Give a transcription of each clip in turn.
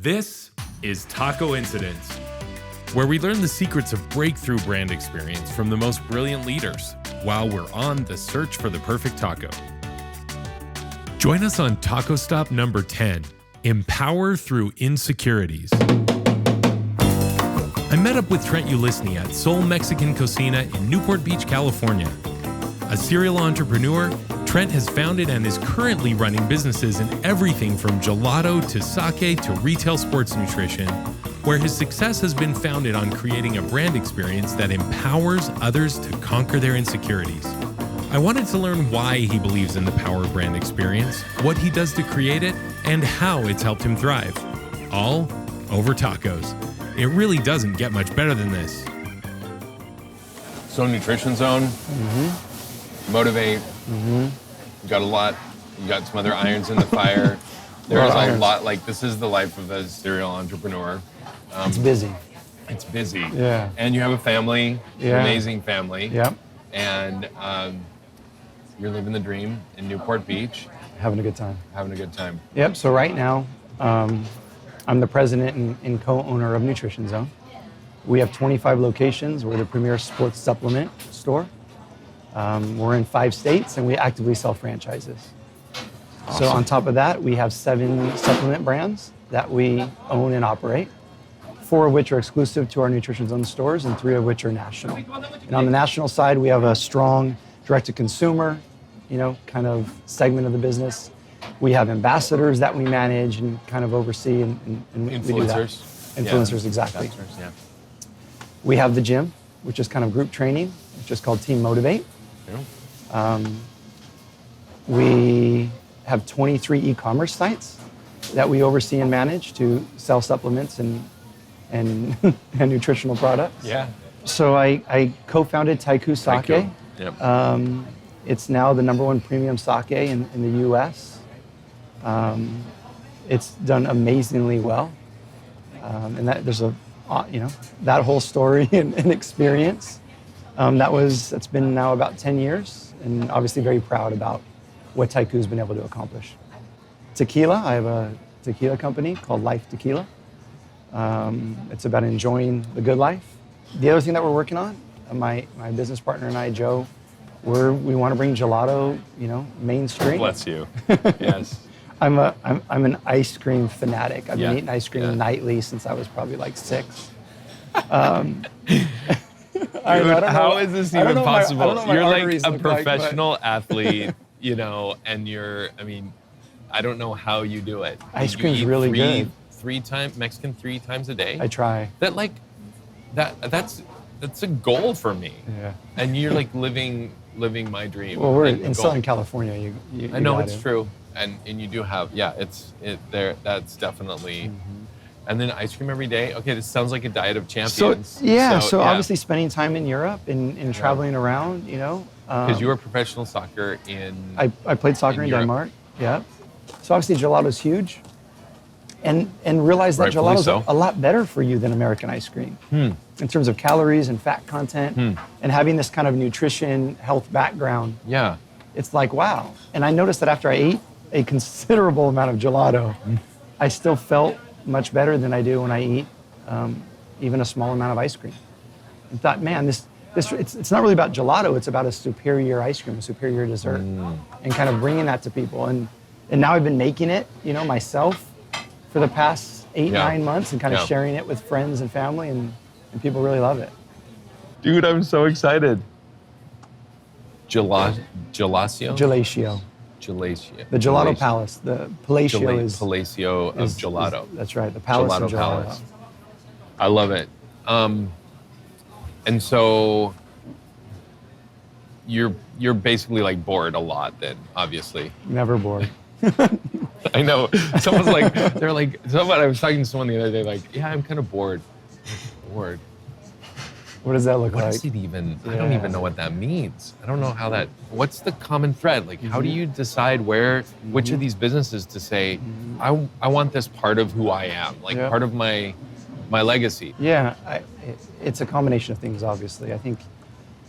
This is Tacoincidence, where we learn the secrets of breakthrough brand experience from the most brilliant leaders while we're on the search for the perfect taco. Join us on Taco Stop number 10, Empower Through Insecurities. I met up with Trent Ulicny at Sol Mexican Cocina in Newport Beach, California. A serial entrepreneur, Trent has founded and is currently running businesses in everything from gelato to sake to retail sports nutrition, where his success has been founded on creating a brand experience that empowers others to conquer their insecurities. I wanted to learn why he believes in the power of brand experience, what he does to create it, and how it's helped him thrive. All over tacos. It really doesn't get much better than this. So Nutrition Zone, Motivate, you got a lot, you got some other irons in the fire. There's a lot, like this is the life of a serial entrepreneur. It's busy. It's busy. Yeah. And you have a family, Yeah. amazing family. Yep. And you're living the dream in Newport Beach. Having a good time. Having a good time. Yep. So right now, I'm the president and co-owner of Nutrition Zone. We have 25 locations. We're the premier sports supplement store. We're in 5 states, and we actively sell franchises. Awesome. So on top of that, we have 7 supplement brands that we own and operate, 4 of which are exclusive to our Nutrition Zone stores, and 3 of which are national. And on the national side, we have a strong direct-to-consumer, kind of segment of the business. We have ambassadors that we manage and kind of oversee, and we do that. Influencers, yeah. Exactly. Influencers, yeah. We have the gym, which is kind of group training, which is called Team Motivate. Yeah. We have 23 e-commerce sites that we oversee and manage to sell supplements and and nutritional products. Yeah. So I co-founded Tacoincidence. Yep. It's now the #1 premium sake in the U.S. It's done amazingly well, and that there's that whole story and experience. That's been now about 10 years, and obviously very proud about what Taiku's been able to accomplish. Tequila, I have a tequila company called Life Tequila. It's about enjoying the good life. The other thing that we're working on, my business partner and I, Joe, we want to bring gelato, mainstream. Bless you. Yes. I'm an ice cream fanatic. I've been eating ice cream nightly since I was probably like 6. How is this even possible? You're like a look professional athlete, and I don't know how you do it. Ice cream's really good. 3 times Mexican 3 times a day. I try. That's a goal for me. Yeah. And you're like living my dream. Well, we're in Southern California. I know it's true, and you do have it's there. That's definitely. And then ice cream every day. Okay, this sounds like a diet of champions. So obviously spending time in Europe and traveling around, Because you were professional soccer in. I played soccer in Denmark. Yeah. So obviously gelato's huge, and realize that gelato's a lot better for you than American ice cream in terms of calories and fat content, and having this kind of nutrition health background. Yeah. It's like wow. And I noticed that after I ate a considerable amount of gelato, I still felt much better than I do when I eat even a small amount of ice cream. I thought, man, it's not really about gelato. It's about a superior ice cream, a superior dessert, and kind of bringing that to people. And now I've been making it, myself for the past 8-9 months, and kind of sharing it with friends and family, and people really love it. Dude, I'm so excited. Gelacio. The Gelato Palace. The Palacio is Palacio of Gelato. That's right. The Palace of Gelato. Palace. I love it. And so you're basically like bored a lot then, obviously. Never bored. I know. Someone's like, I was talking to someone the other day, like, yeah, I'm kind of bored. Bored. What does that look like? What does it even, I don't even know what that means. I don't know how what's the common thread? Like, how do you decide which of these businesses to say, I want this part of who I am, like part of my legacy? Yeah, it's a combination of things, obviously. I think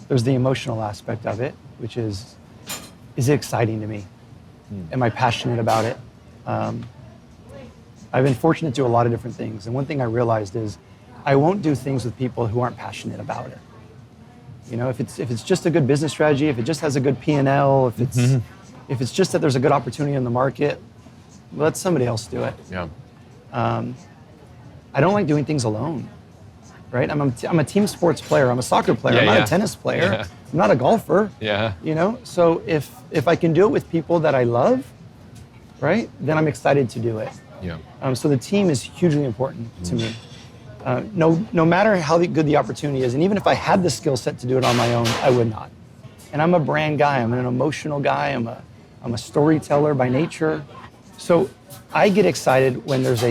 there's the emotional aspect of it, which is it exciting to me? Am I passionate about it? I've been fortunate to do a lot of different things. And one thing I realized is I won't do things with people who aren't passionate about it. You know, if it's just a good business strategy, if it just has a good P&L, if it's just that there's a good opportunity in the market, let somebody else do it. Yeah. I don't like doing things alone, right? I'm a team sports player. I'm a soccer player. Yeah, I'm not yeah. a tennis player. Yeah. I'm not a golfer. Yeah. You know, so if I can do it with people that I love, right, then I'm excited to do it. Yeah. So the team is hugely important to me. No matter how good the opportunity is, and even if I had the skill set to do it on my own, I would not. And I'm a brand guy. I'm an emotional guy. I'm a storyteller by nature. So I get excited when there's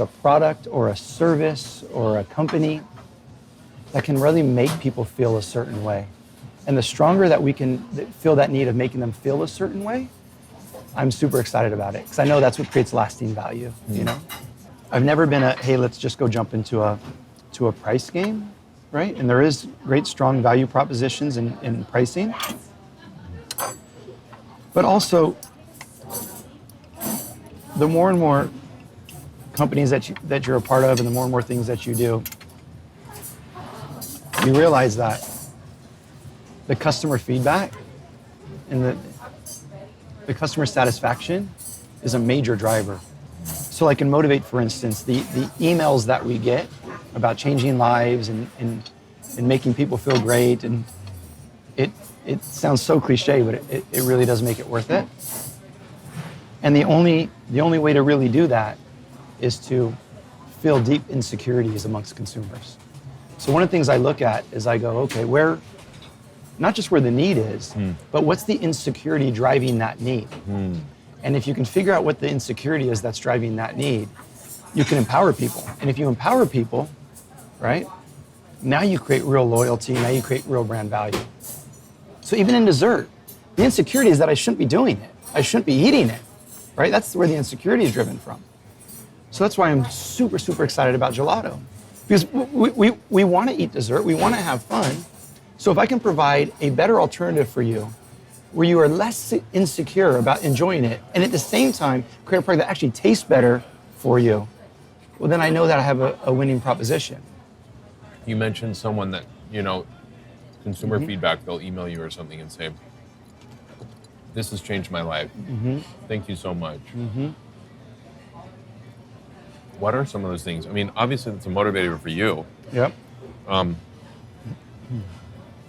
a product or a service or a company that can really make people feel a certain way. And the stronger that we can feel that need of making them feel a certain way, I'm super excited about it because I know that's what creates lasting value. You know, I've never been hey, let's just go jump into a price game, right? And there is great strong value propositions in pricing, but also the more and more companies that you're a part of, and the more and more things that you do, you realize that the customer feedback and the customer satisfaction is a major driver. So like in Motivate, for instance, the emails that we get about changing lives and making people feel great, and it sounds so cliche, but it really does make it worth it. And the only way to really do that is to feel deep insecurities amongst consumers. So one of the things I look at is I go, okay, not just where the need is, but what's the insecurity driving that need? And if you can figure out what the insecurity is that's driving that need, you can empower people. And if you empower people, right, now you create real loyalty, now you create real brand value. So even in dessert, the insecurity is that I shouldn't be doing it. I shouldn't be eating it, right? That's where the insecurity is driven from. So that's why I'm super, super excited about gelato. Because we want to eat dessert, we want to have fun. So if I can provide a better alternative for you, where you are less insecure about enjoying it, and at the same time create a product that actually tastes better for you, well then I know that I have a winning proposition. You mentioned someone that, you know, consumer feedback, they'll email you or something and say, this has changed my life. Thank you so much. What are some of those things? I mean, obviously it's a motivator for you. Yep.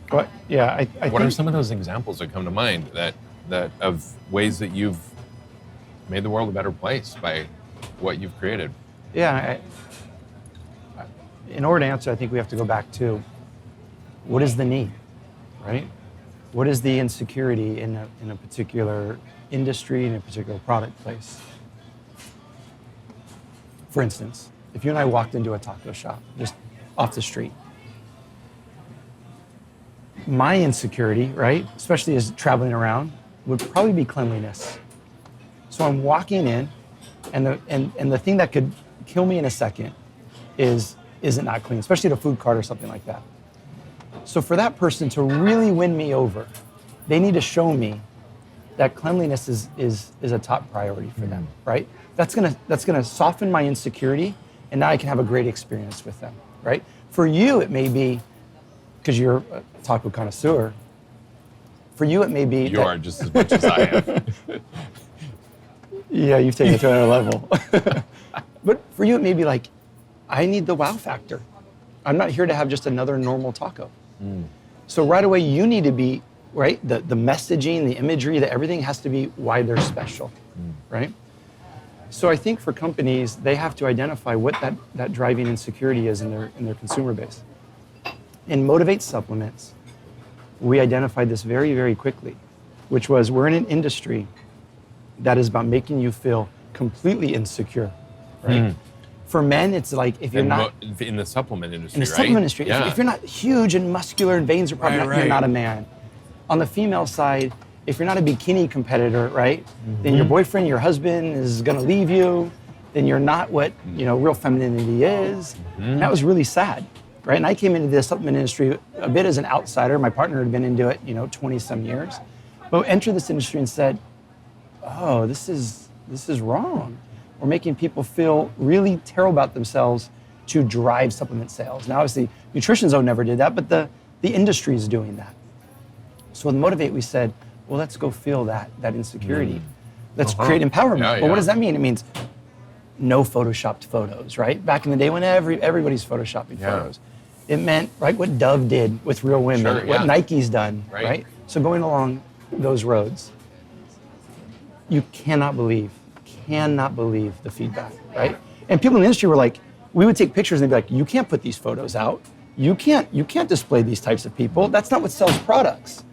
But yeah, I what think, are some of those examples that come to mind that of ways that you've made the world a better place by what you've created? Yeah, in order to answer, I think we have to go back to what is the need, right? What is the insecurity in a particular industry, in a particular product place? For instance, if you and I walked into a taco shop just off the street, my insecurity, right, especially as traveling around, would probably be cleanliness. So I'm walking in, and the thing that could kill me in a second is it not clean, especially at a food cart or something like that. So for that person to really win me over, they need to show me that cleanliness is a top priority for them, right? That's gonna soften my insecurity, and now I can have a great experience with them, right? For you, it may be, because you're a taco connoisseur, for you it may be You are just as much as I am. Yeah, you've taken it to another level. But for you it may be like, I need the wow factor. I'm not here to have just another normal taco. So right away you need to be, right, the messaging, the imagery, the everything has to be why they're special, right? So I think for companies, they have to identify what that driving insecurity is in their consumer base. In Motivate supplements, we identified this very, very quickly, which was we're in an industry that is about making you feel completely insecure, right? For men, it's like if you're not in the supplement industry, in the right? supplement industry, Yeah. if you're not huge and muscular and veins are probably Right, not, you're right. not a man. On the female side, if you're not a bikini competitor, right, then your boyfriend, your husband is going to leave you. Then you're not what real femininity is. And that was really sad, right? And I came into the supplement industry a bit as an outsider. My partner had been into it, 20 some years, but entered this industry and said, "Oh, this is wrong. We're making people feel really terrible about themselves to drive supplement sales. Now, obviously, Nutrition Zone never did that, but the industry is doing that. So with Motivate, we said, well, let's go feel that insecurity. Let's create empowerment. Well, what does that mean? It means no photoshopped photos, right? Back in the day when everybody's photoshopping photos. It meant, right, what Dove did with real women, what Nike's done, right? So going along those roads, you cannot believe the feedback, right? And people in the industry were like, we would take pictures and they'd be like, you can't put these photos out. You can't display these types of people. That's not what sells products.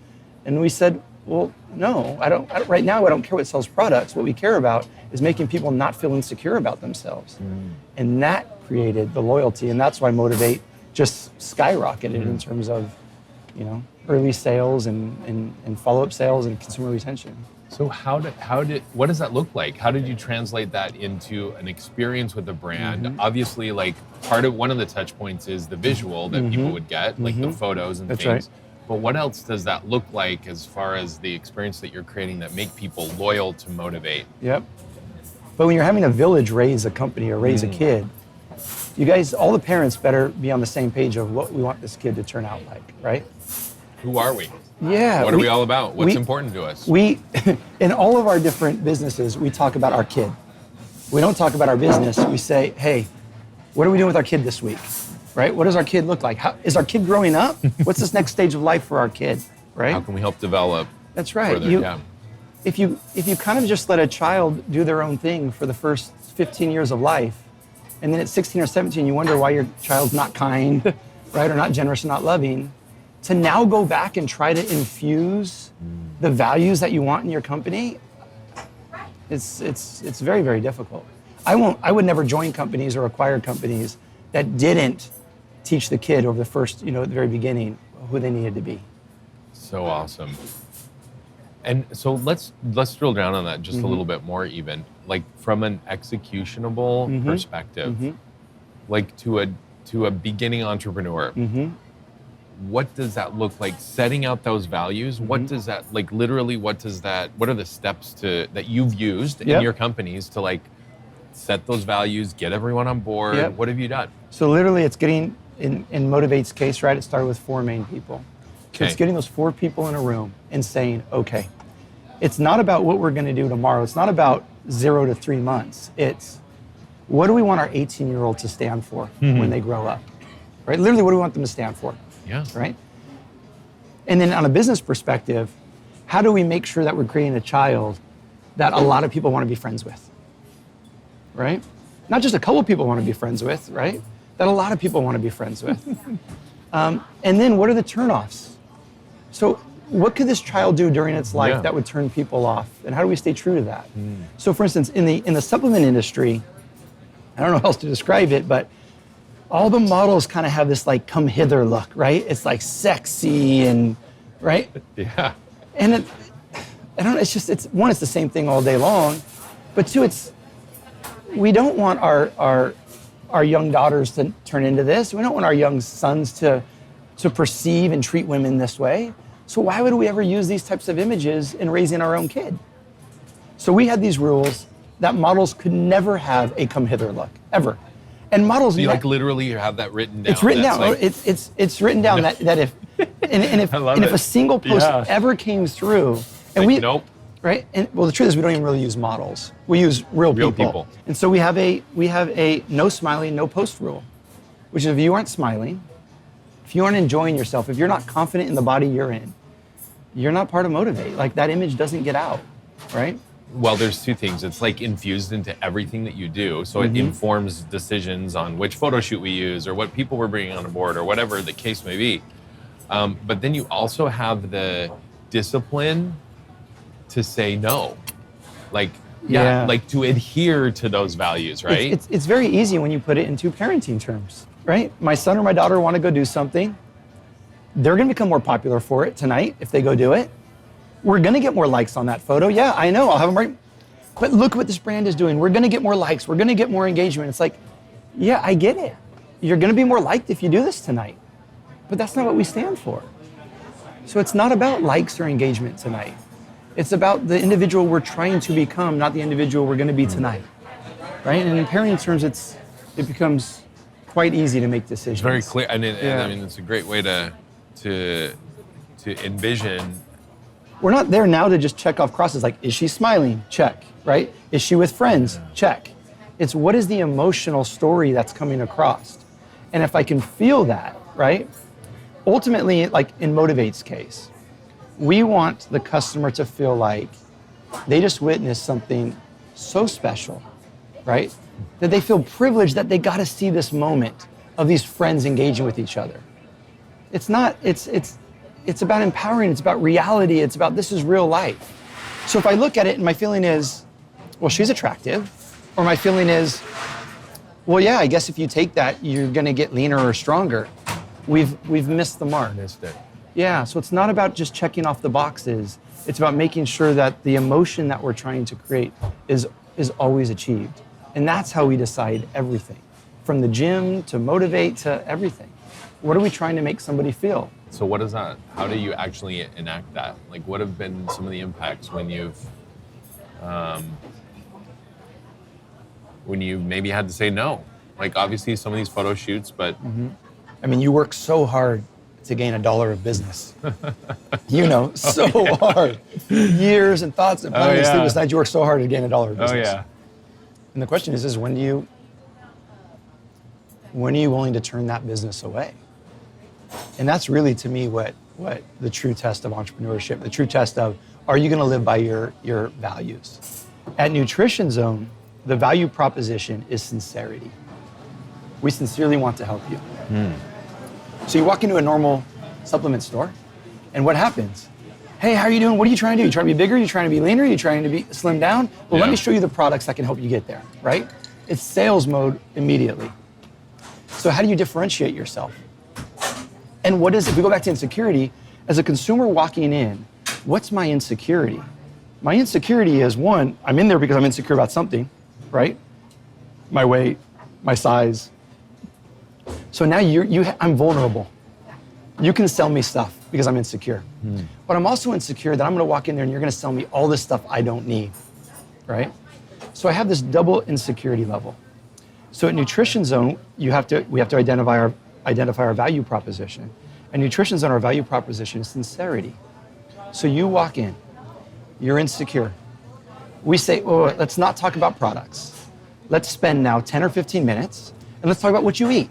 And we said, well, no, I don't right now, I don't care what sells products. What we care about is making people not feel insecure about themselves. And that created the loyalty. And that's why Motivate just skyrocketed in terms of, early sales and follow-up sales and consumer retention. So what does that look like? How did you translate that into an experience with the brand? Obviously, like one of the touch points is the visual that people would get, like the photos and things. Right. But what else does that look like as far as the experience that you're creating that make people loyal to Motivate? Yep. But when you're having a village raise a company or raise a kid, you guys, all the parents better be on the same page of what we want this kid to turn out like, right? Who are we? Yeah. What are we all about? What's important to us? We, in all of our different businesses, we talk about our kid. We don't talk about our business. We say, hey, what are we doing with our kid this week? Right? What does our kid look like? How, is our kid growing up? What's this next stage of life for our kid? Right? How can we help develop? That's right. Further, if you kind of just let a child do their own thing for the first 15 years of life, and then at 16 or 17, you wonder why your child's not kind, right? Or not generous or not loving, to now go back and try to infuse the values that you want in your company, it's very, very difficult. I would never join companies or acquire companies that didn't teach the kid over the first, at the very beginning, who they needed to be. So awesome. And so let's drill down on that just a little bit more, even like from an executionable perspective, like to a beginning entrepreneur. What does that look like? Setting out those values. What does that like? Literally, what are the steps that you've used in your companies to like set those values, get everyone on board? What have you done? So literally, it's getting in Motivate's case, right? It started with 4 main people. So it's getting those 4 people in a room and saying, okay, it's not about what we're going to do tomorrow. It's not about 0 to 3 months. It's what do we want our 18-year-old to stand for when they grow up, right? Literally, what do we want them to stand for? Yeah. Right? And then on a business perspective, how do we make sure that we're creating a child that a lot of people want to be friends with, right? Not just a couple of people want to be friends with, right? That a lot of people want to be friends with. And then what are the turnoffs? So what could this child do during its life that would turn people off? And how do we stay true to that? So for instance, in the supplement industry, I don't know how else to describe it, but all the models kind of have this like come hither look, right? It's like sexy and, right? Yeah. And I don't know, it's the same thing all day long, but 2, we don't want our young daughters to turn into this. We don't want our young sons to perceive and treat women this way. So why would we ever use these types of images in raising our own kid? So we had these rules that models could never have a come hither look, ever. And models, so you like literally have that written down. It's written down. Like, it's written down that if if a single post ever came through, and like, nope. Right? And well, the truth is we don't even really use models. We use real people. And so we have a no smiling, no post rule, which is if you aren't smiling, if you aren't enjoying yourself, if you're not confident in the body you're in, you're not part of Motivate. Like that image doesn't get out, right? Well, there's 2 things. It's like infused into everything that you do. So it informs decisions on which photo shoot we use or what people we're bringing on board or whatever the case may be. But then you also have the discipline to say no. Like to adhere to those values, right? It's very easy when you put it into parenting terms, right? My son or my daughter want to go do something. They're going to become more popular for it tonight if they go do it. We're going to get more likes on that photo. Yeah, I know. I'll have them right. But look what this brand is doing. We're going to get more likes. We're going to get more engagement. It's like, yeah, I get it. You're going to be more liked if you do this tonight. But that's not what we stand for. So it's not about likes or engagement tonight. It's about the individual we're trying to become, not the individual we're going to be tonight. right? And in parenting terms, it becomes quite easy to make decisions. It's very clear, and I mean, it's a great way to envision. We're not there now to just check off crosses like, is she smiling? Check, right? Is she with friends? Check. It's what is the emotional story that's coming across? And if I can feel that, right? Ultimately, like in Motivate's case, we want the customer to feel like they just witnessed something so special, right? That they feel privileged that they got to see this moment of these friends engaging with each other. It's about empowering, it's about reality, it's about this is real life. So if I look at it and my feeling is, well, she's attractive, or my feeling is, well, yeah, I guess if you take that, you're gonna get leaner or stronger. We've missed the mark. Missed it. Yeah, so it's not about just checking off the boxes. It's about making sure that the emotion that we're trying to create is always achieved. And that's how we decide everything, from the gym to Motivate to everything. What are we trying to make somebody feel? So what is that? How do you actually enact that? Like, what have been some of the impacts when you maybe had to say no? Like, obviously some of these photo shoots, but I mean, you work so hard to gain $1 of business. You know, so hard. Years and thoughts and planning, sleepless nights, you work so hard to gain $1 of business. Oh yeah. And the question is when are you willing to turn that business away? And that's really, to me, what the true test of entrepreneurship, the true test of, are you gonna live by your values? At Nutrition Zone, the value proposition is sincerity. We sincerely want to help you. So you walk into a normal supplement store, and what happens? Hey, how are you doing? What are you trying to do? You trying to be bigger? You trying to be leaner? You trying to be slim down? Well, let me show you the products that can help you get there, right? It's sales mode immediately. So how do you differentiate yourself? And if we go back to insecurity, as a consumer walking in, what's my insecurity? My insecurity is, one, I'm in there because I'm insecure about something, right? My weight, my size. So now I'm vulnerable. You can sell me stuff because I'm insecure. But I'm also insecure that I'm gonna walk in there and you're gonna sell me all this stuff I don't need, right? So I have this double insecurity level. So at Nutrition Zone, we have to identify our value proposition. And Nutrition Zone, our value proposition is sincerity. So you walk in, you're insecure. We say, oh, let's not talk about products. Let's spend now 10 or 15 minutes and let's talk about what you eat.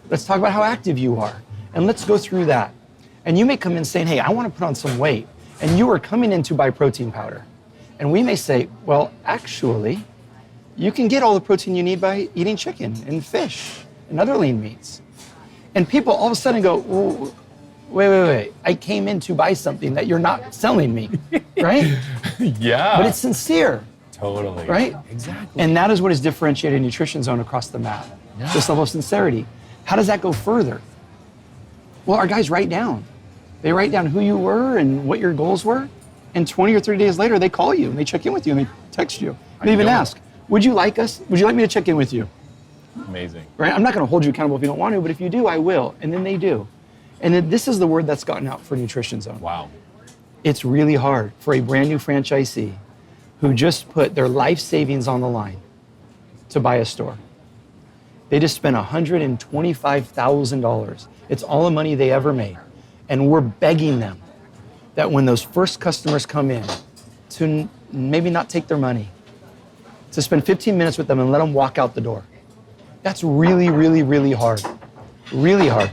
Let's talk about how active you are. And let's go through that. And you may come in saying, hey, I want to put on some weight. And you are coming in to buy protein powder. And we may say, well, actually, you can get all the protein you need by eating chicken and fish and other lean meats. And people all of a sudden go, well, wait. I came in to buy something that you're not selling me, right? Yeah. But it's sincere. Totally. Right? Exactly. And that is what has differentiated Nutrition Zone across the map. Yeah. This level of sincerity. How does that go further? Well, our guys write down. They write down who you were and what your goals were. And 20 or 30 days later, they call you and they check in with you and they text you. They even ask, would you like us? Would you like me to check in with you? Amazing. Right? I'm not going to hold you accountable if you don't want to, but if you do, I will. And then they do. And then this is the word that's gotten out for Nutrition Zone. Wow. It's really hard for a brand new franchisee who just put their life savings on the line to buy a store. They just spent $125,000. It's all the money they ever made. And we're begging them that when those first customers come in, to maybe not take their money, to spend 15 minutes with them and let them walk out the door. That's really, really, really hard. Really hard.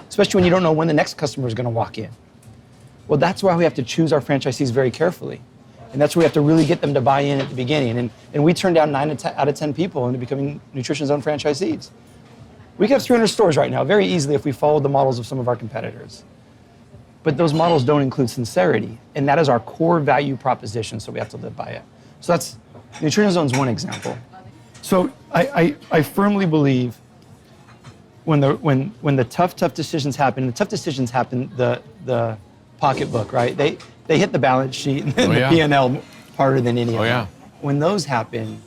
Especially when you don't know when the next customer is going to walk in. Well, that's why we have to choose our franchisees very carefully. And that's where we have to really get them to buy in at the beginning. And we turn down 9 out of 10 people into becoming Nutrition Zone franchisees. We could have 300 stores right now very easily if we followed the models of some of our competitors. But those models don't include sincerity. And that is our core value proposition, so we have to live by it. So that's, Nutrition Zone's one example. So I firmly believe when the tough decisions happen, the pocketbook, right? They hit the balance sheet and the P&L harder than any of them. When those happen,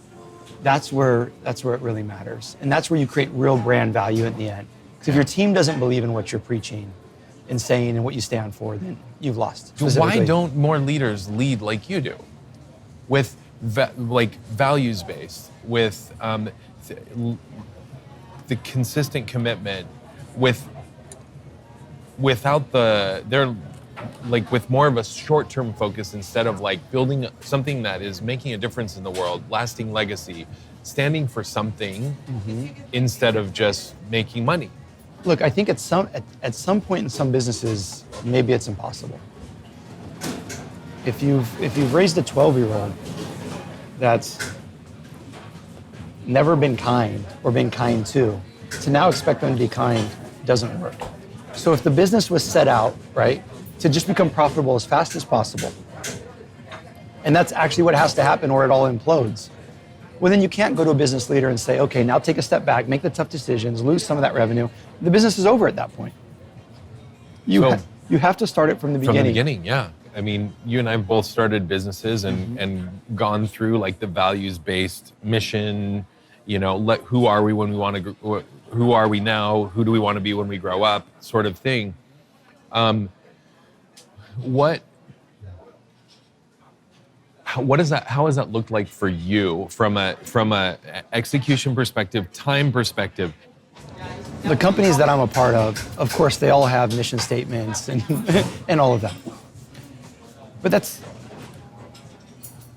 that's where it really matters. And that's where you create real brand value at the end. Because if your team doesn't believe in what you're preaching and saying and what you stand for, then you've lost. So why don't more leaders lead like you do? With like values based, with the consistent commitment, without they're like with more of a short-term focus, instead of like building something that is making a difference in the world, lasting legacy, standing for something instead of just making money. Look, I think at some point in some businesses, maybe it's impossible. If you've raised a 12-year-old that's never been kind or been kind to now expect them to be kind doesn't work. So if the business was set out, right, to just become profitable as fast as possible, and that's actually what has to happen or it all implodes, well, then you can't go to a business leader and say, okay, now take a step back, make the tough decisions, lose some of that revenue. The business is over at that point. You have to start it from the beginning. From the beginning, yeah. I mean, you and I both started businesses and gone through like the values-based mission, you know, who are we when we want to, who are we now, who do we want to be when we grow up, sort of thing. What is that? How has that looked like for you from a execution perspective, time perspective? The companies that I'm a part of course, they all have mission statements and and all of that. But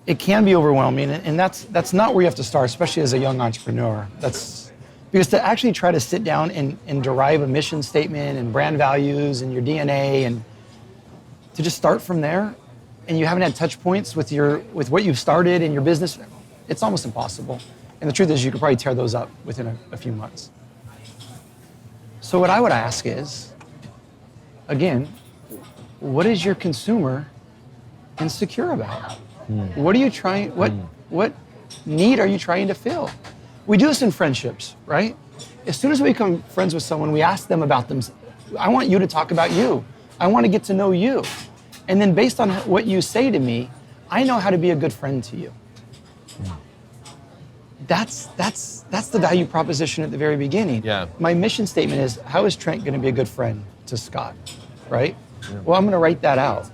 it can be overwhelming, and that's not where you have to start, especially as a young entrepreneur. That's because to actually try to sit down and derive a mission statement and brand values and your DNA, and to just start from there, and you haven't had touch points with what you've started in your business, it's almost impossible. And the truth is, you could probably tear those up within a few months. So what I would ask is, again, what is your consumer insecure about? What are you trying? What need are you trying to fill? We do this in friendships, right? As soon as we become friends with someone, we ask them about them. I want you to talk about you. I want to get to know you. And then based on what you say to me, I know how to be a good friend to you. That's the value proposition at the very beginning. Yeah. My mission statement is, how is Trent going to be a good friend to Scott, right? Yeah. Well, I'm going to write that out.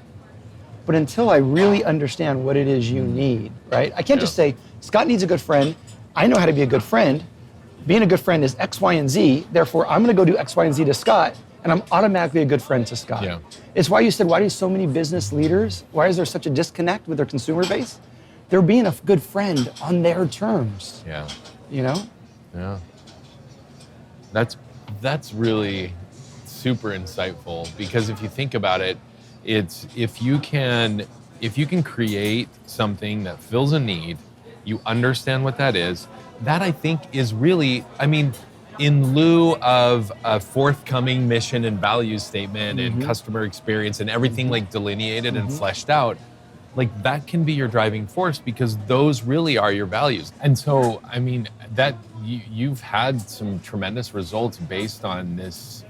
But until I really understand what it is you need, right? I can't just say, Scott needs a good friend. I know how to be a good friend. Being a good friend is X, Y, and Z. Therefore, I'm going to go do X, Y, and Z to Scott, and I'm automatically a good friend to Scott. Yeah. It's why you said, why do so many business leaders, why is there such a disconnect with their consumer base? They're being a good friend on their terms. Yeah. You know? Yeah. That's really super insightful, because if you think about it, it's if you can create something that fills a need, you understand what that is, that I think is really, I mean, in lieu of a forthcoming mission and values statement and customer experience and everything like delineated and fleshed out, like that can be your driving force, because those really are your values. And so, I mean, that you've had some tremendous results based on this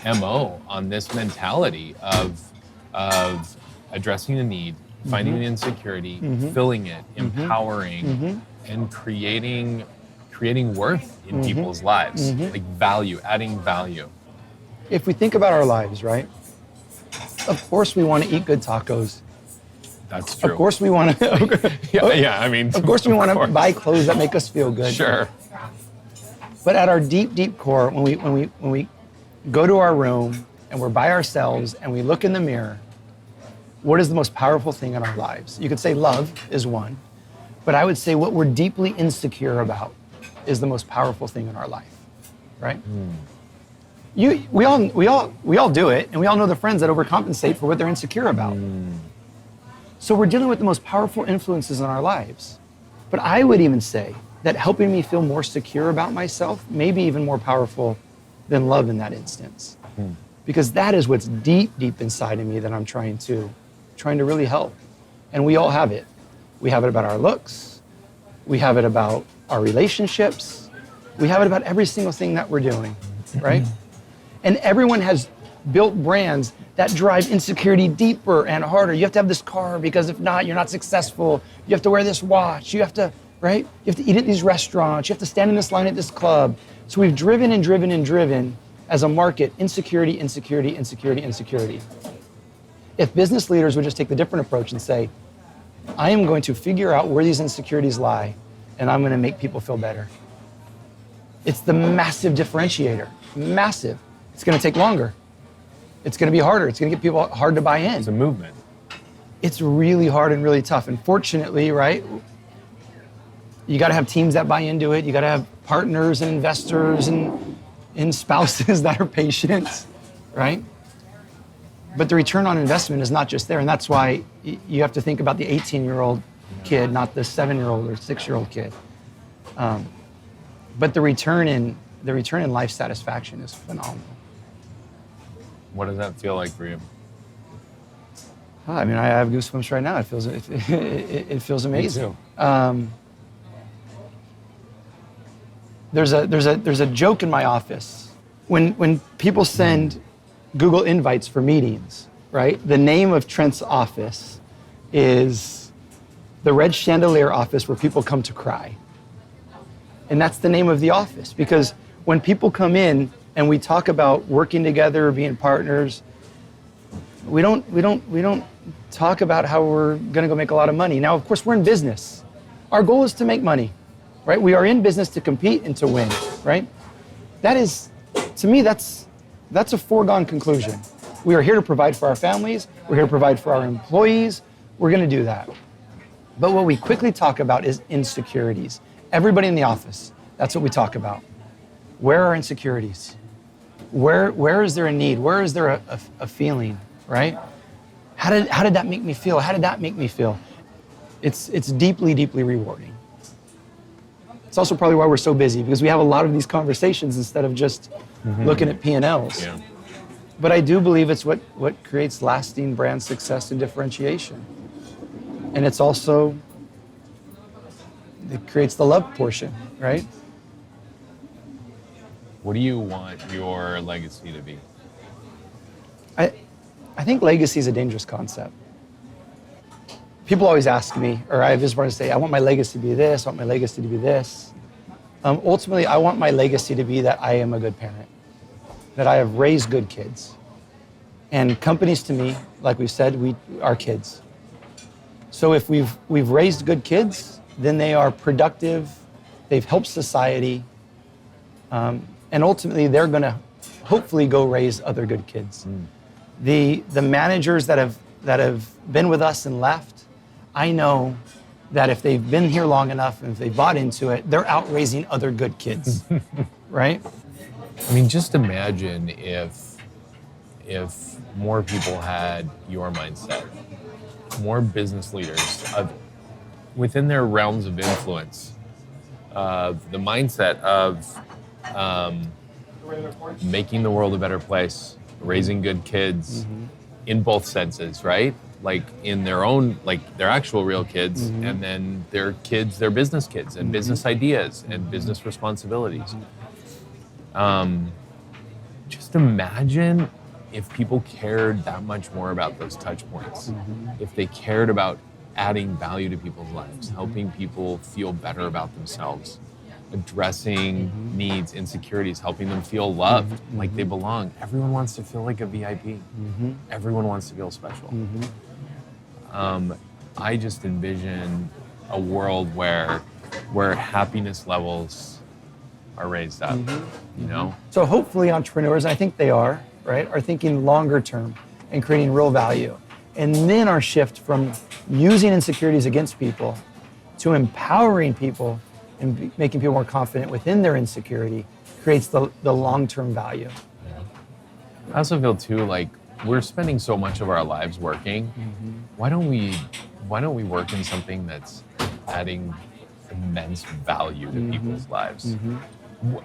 MO, on this mentality of addressing the need, finding the insecurity, filling it, empowering, and creating worth in people's lives, like value, adding value. If we think about our lives, right? Of course we want to eat good tacos. That's true. Of course we want to. yeah, I mean. Of course we want to buy clothes that make us feel good. Sure. But at our deep, deep core, when we go to our room and we're by ourselves and we look in the mirror, what is the most powerful thing in our lives? You could say love is one, but I would say what we're deeply insecure about is the most powerful thing in our life, right? We all do it, and we all know the friends that overcompensate for what they're insecure about. So we're dealing with the most powerful influences in our lives. But I would even say that helping me feel more secure about myself may be even more powerful than love in that instance. Because that is what's deep, deep inside of me that I'm trying to really help. And we all have it. We have it about our looks. We have it about our relationships. We have it about every single thing that we're doing, right? And everyone has built brands that drive insecurity deeper and harder. You have to have this car, because if not, you're not successful. You have to wear this watch. You have to, right? You have to eat at these restaurants. You have to stand in this line at this club. So we've driven and driven and driven as a market, insecurity, insecurity, insecurity, insecurity. If business leaders would just take the different approach and say, I am going to figure out where these insecurities lie, and I'm going to make people feel better. It's the massive differentiator. Massive. It's going to take longer. It's going to be harder. It's going to get people hard to buy in. It's a movement. It's really hard and really tough. And fortunately, right, you got to have teams that buy into it. You got to have partners and investors and spouses that are patient, right? But the return on investment is not just there. And that's why you have to think about the 18-year-old kid, not the 7-year-old or 6-year-old kid. But the return in life satisfaction is phenomenal. What does that feel like for you? I mean, I have goosebumps right now. It feels amazing. Me too. There's a joke in my office when people send Google invites for meetings, right? The name of Trent's office is the Red Chandelier office where people come to cry. And that's the name of the office, because when people come in and we talk about working together, being partners, we don't talk about how we're going to go make a lot of money. Now, of course, we're in business. Our goal is to make money, right? We are in business to compete and to win, right? That is, to me, that's a foregone conclusion. We are here to provide for our families. We're here to provide for our employees. We're going to do that. But what we quickly talk about is insecurities. Everybody in the office, that's what we talk about. Where are insecurities? Where is there a need? Where is there a feeling, right? How did that make me feel? How did that make me feel? It's deeply, deeply rewarding. It's also probably why we're so busy, because we have a lot of these conversations instead of just looking at P&Ls. Yeah. But I do believe it's what creates lasting brand success and differentiation. And it's also, it creates the love portion, right? What do you want your legacy to be? I think legacy is a dangerous concept. People always ask me, or I just want to say, I want my legacy to be this, I want my legacy to be this. Ultimately, I want my legacy to be that I am a good parent, that I have raised good kids. And companies to me, like we said, we are kids. So if we've raised good kids, then they are productive, they've helped society, and ultimately they're going to hopefully go raise other good kids. The managers that have been with us and left, I know that if they've been here long enough and if they bought into it, they're out raising other good kids, right? I mean, just imagine if more people had your mindset, more business leaders within their realms of influence, the mindset of making the world a better place, raising good kids in both senses, right? Like in their own, like their actual real kids, and then their kids, their business kids, and business ideas and business responsibilities. Just imagine if people cared that much more about those touch points, if they cared about adding value to people's lives, helping people feel better about themselves, addressing needs, insecurities, helping them feel loved, like they belong. Everyone wants to feel like a VIP. Everyone wants to feel special. I just envision a world where happiness levels are raised up, you know? So hopefully entrepreneurs, and I think they are, right, are thinking longer term and creating real value. And then our shift from using insecurities against people to empowering people and making people more confident within their insecurity creates the long-term value. I also feel too, like we're spending so much of our lives working. Why don't we work in something that's adding immense value to people's lives?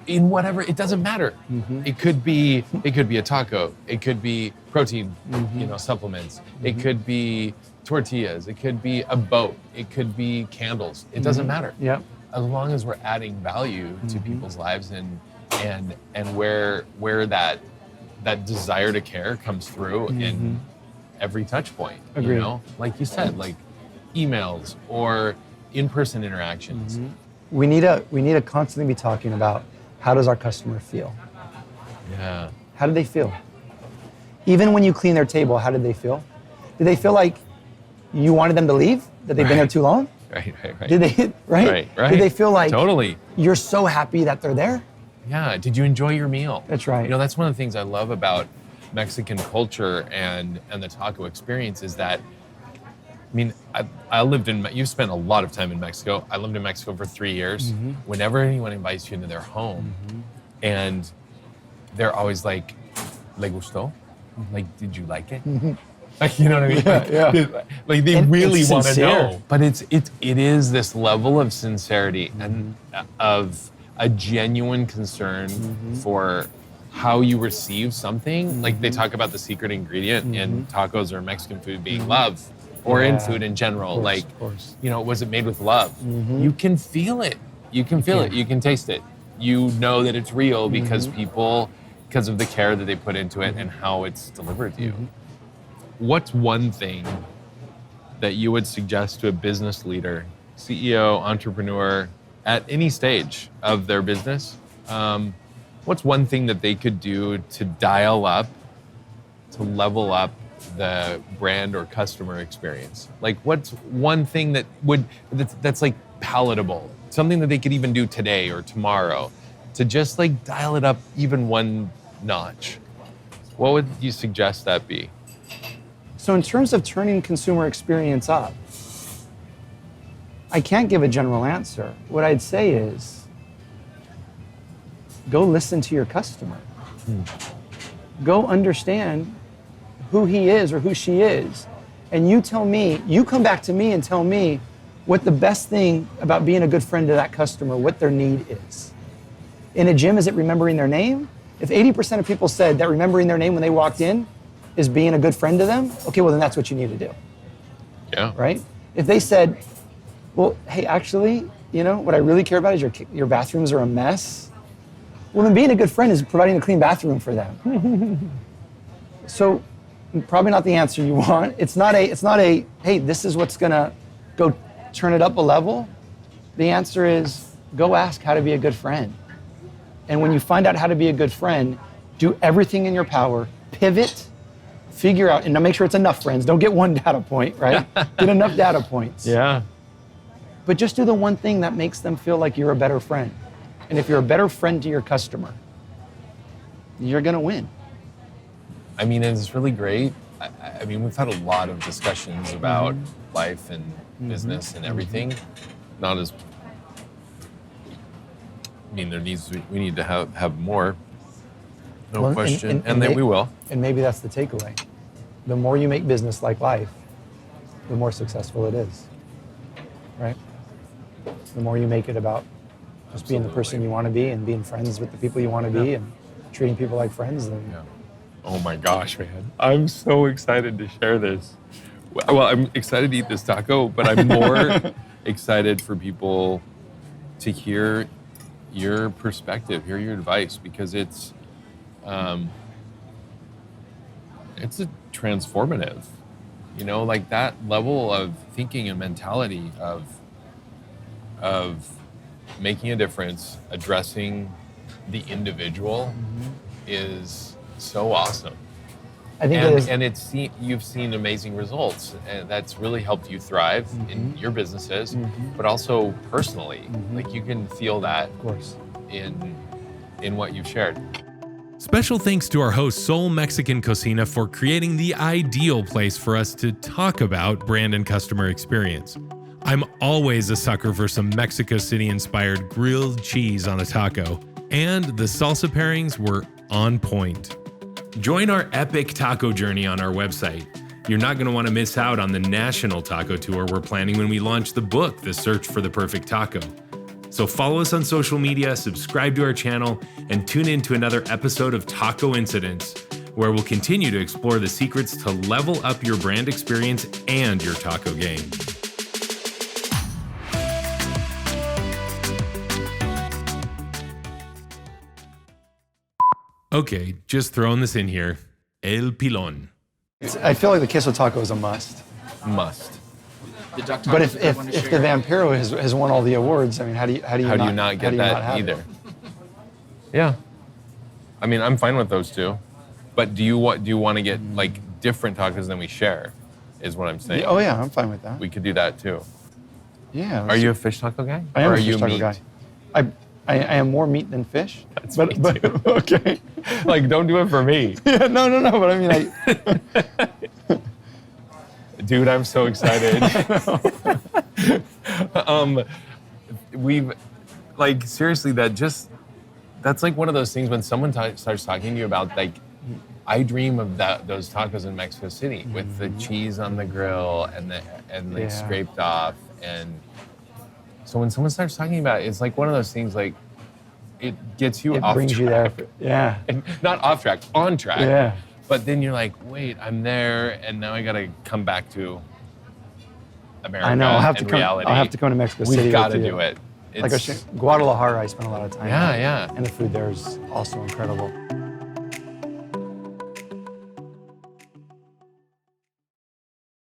In whatever, it doesn't matter. It could be a taco. It could be protein, supplements. It could be tortillas. It could be a boat. It could be candles. It doesn't matter. Yep. As long as we're adding value to people's lives and where that desire to care comes through in every touch point. Agreed. You know, like you said, like emails or in-person interactions. We need to constantly be talking about, how does our customer feel? Yeah. How do they feel? Even when you clean their table, how did they feel? Did they feel like you wanted them to leave? That they've been there too long? Right. Did they, right? Right. Did they feel like totally. You're so happy that they're there? Yeah. Did you enjoy your meal? That's right. You know, that's one of the things I love about Mexican culture and the taco experience is that, I mean, I lived in, you've spent a lot of time in Mexico. I lived in Mexico for 3 years. Mm-hmm. Whenever anyone invites you into their home, and they're always like, ¿le gustó? Like, did you like it? Like, you know what I mean? Yeah. Like they And really it's want to sincere. know. But it is this level of sincerity and of a genuine concern for how you receive something. Like they talk about the secret ingredient in tacos or Mexican food being love, or in food in general. Of course. You know, was it made with love? You can feel it. You can feel it. You can taste it. You know that it's real because because of the care that they put into it and how it's delivered to you. What's one thing that you would suggest to a business leader, CEO, entrepreneur, at any stage of their business? What's one thing that they could do to dial up, to level up the brand or customer experience? Like, what's one thing that's like palatable, something that they could even do today or tomorrow to just like dial it up even one notch? What would you suggest that be? So in terms of turning consumer experience up, I can't give a general answer. What I'd say is, go listen to your customer. Go understand who he is or who she is. And you come back to me and tell me what the best thing about being a good friend to that customer, what their need is. In a gym, is it remembering their name? If 80% of people said that remembering their name when they walked in is being a good friend to them, okay, well then that's what you need to do. Yeah. Right? If they said, well, hey, actually, you know, what I really care about is your bathrooms are a mess. Well, then being a good friend is providing a clean bathroom for them. So probably not the answer you want. It's not a, hey, this is what's gonna go turn it up a level. The answer is go ask how to be a good friend. And when you find out how to be a good friend, do everything in your power, pivot, figure out, and now make sure it's enough friends. Don't get one data point, right? Get enough data points. Yeah. But just do the one thing that makes them feel like you're a better friend. And if you're a better friend to your customer, you're gonna win. I mean, it's really great. I mean, we've had a lot of discussions about life and business and everything. Not as, I mean, we need to have more. No Well, question. And then we will. And maybe that's the takeaway. The more you make business like life, the more successful it is, right? The more you make it about just being the person you want to be and being friends with the people you want to be and treating people like friends, then Oh my gosh, man. I'm so excited to share this. Well, I'm excited to eat this taco, but I'm more excited for people to hear your perspective, hear your advice, because it's a transformative, you know, like that level of thinking and mentality of making a difference, addressing the individual is so awesome. I think you've seen amazing results, and that's really helped you thrive in your businesses, but also personally. Like you can feel that, of course, in what you've shared. Special thanks to our host Sol Mexican Cocina for creating the ideal place for us to talk about brand and customer experience. I'm always a sucker for some Mexico City-inspired grilled cheese on a taco, and the salsa pairings were on point. Join our epic taco journey on our website. You're not going to want to miss out on the national taco tour we're planning when we launch the book, The Search for the Perfect Taco. So follow us on social media, subscribe to our channel, and tune in to another episode of Tacoincidence, where we'll continue to explore the secrets to level up your brand experience and your taco game. Okay, just throwing this in here. El Pilon. I feel like the queso taco is a must. Must. But if the Vampiro has won all the awards, I mean, how do you not get that either? Yeah, I mean, I'm fine with those two, but do you want to get like different tacos than we share? is what I'm saying. Oh yeah, I'm fine with that. We could do that too. Yeah. Are you a fish taco guy? I am or a are fish you taco meat? guy. I am more meat than fish. That's but, me too. Okay. Like, don't do it for me. Yeah, no. But I mean, Dude, I'm so excited. We've, like, seriously, that's like one of those things when someone starts talking to you about, like, I dream of those tacos in Mexico City with the cheese on the grill and scraped off. And so when someone starts talking about it, it's like one of those things, like, it gets you it off brings track. you there. Yeah. And not off track, on track. Yeah. But then you're like, wait, I'm there, and now I gotta come back to America. I know. I'll have to come. reality. I'll have to come to Mexico City. We've got to with you. do it. Like Guadalajara, I spent a lot of time. Yeah, there, yeah. And the food there is also incredible.